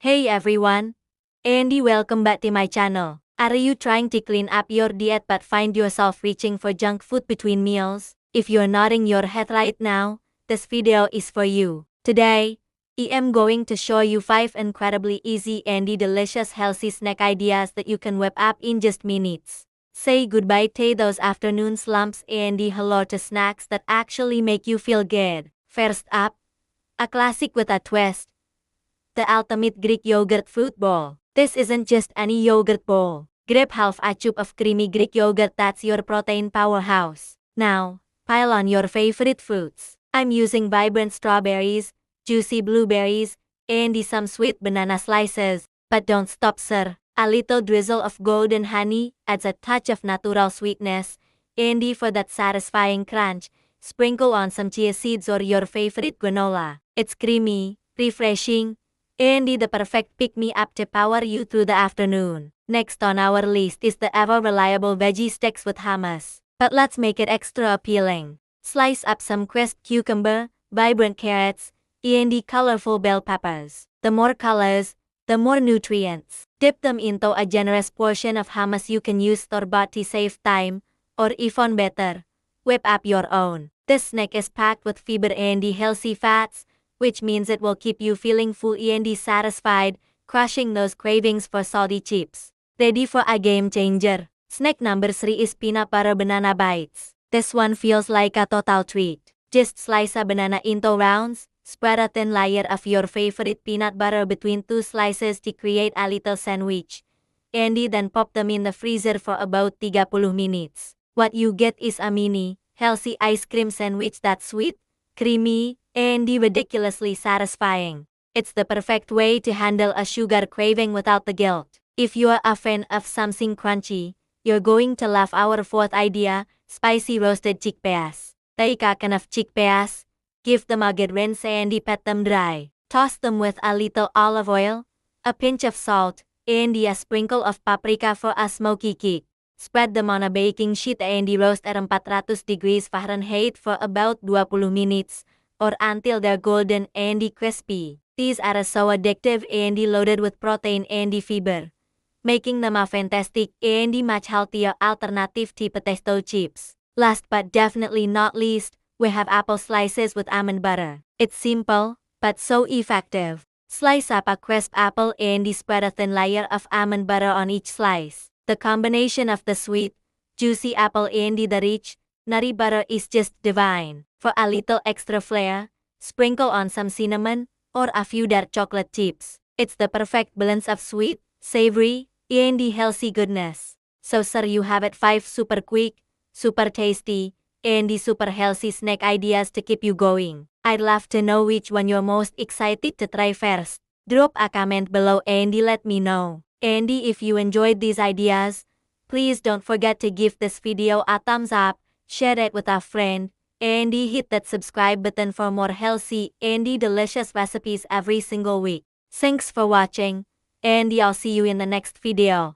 Hey everyone, Andy, welcome back to my channel. Are you trying to clean up your diet but find yourself reaching for junk food between meals? If you're nodding your head right now, this video is for you. Today, I am going to show you 5 incredibly easy and delicious healthy snack ideas that you can whip up in just minutes. Say goodbye to those afternoon slumps and hello to snacks that actually make you feel good. First up, a classic with a twist. The ultimate Greek yogurt fruit bowl. This isn't just any yogurt bowl. Grab half a tube of creamy Greek yogurt that's your protein powerhouse. Now, pile on your favorite fruits. I'm using vibrant strawberries, juicy blueberries, and some sweet banana slices. But don't stop, sir. A little drizzle of golden honey adds a touch of natural sweetness. And for that satisfying crunch, sprinkle on some chia seeds or your favorite granola. It's creamy, refreshing, and the perfect pick-me-up to power you through the afternoon. Next on our list is the ever-reliable veggie sticks with hummus. But let's make it extra appealing. Slice up some crisp cucumber, vibrant carrots, and colorful bell peppers. The more colors, the more nutrients. Dip them into a generous portion of hummus you can use store-bought to save time, or even better, whip up your own. This snack is packed with fiber and healthy fats, which means it will keep you feeling full and satisfied, crushing those cravings for salty chips. Ready for a game changer? Snack number 3 is peanut butter banana bites. This one feels like a total treat. Just slice a banana into rounds, spread a thin layer of your favorite peanut butter between 2 slices to create a little sandwich, and then pop them in the freezer for about 30 minutes. What you get is a mini, healthy ice cream sandwich that's sweet, creamy, and ridiculously satisfying. It's the perfect way to handle a sugar craving without the guilt. If you're a fan of something crunchy, you're going to love our fourth idea, spicy roasted chickpeas. Take a can of chickpeas, give them a good rinse and pat them dry. Toss them with a little olive oil, a pinch of salt, and a sprinkle of paprika for a smoky kick. Spread them on a baking sheet and roast at 400 degrees Fahrenheit for about 20 minutes, or until they're golden and crispy. These are so addictive and loaded with protein and fiber, making them a fantastic and much healthier alternative to potato chips. Last but definitely not least, we have apple slices with almond butter. It's simple, but so effective. Slice up a crisp apple and spread a thin layer of almond butter on each slice. The combination of the sweet, juicy apple and the rich, nutty butter is just divine. For a little extra flair, sprinkle on some cinnamon or a few dark chocolate chips. It's the perfect balance of sweet, savory, and healthy goodness. So sir, you have it, 5 super quick, super tasty, and super healthy snack ideas to keep you going. I'd love to know which one you're most excited to try first. Drop a comment below and let me know. And if you enjoyed these ideas, please don't forget to give this video a thumbs up, share it with a friend, and hit that subscribe button for more healthy and delicious recipes every single week. Thanks for watching, and I'll see you in the next video.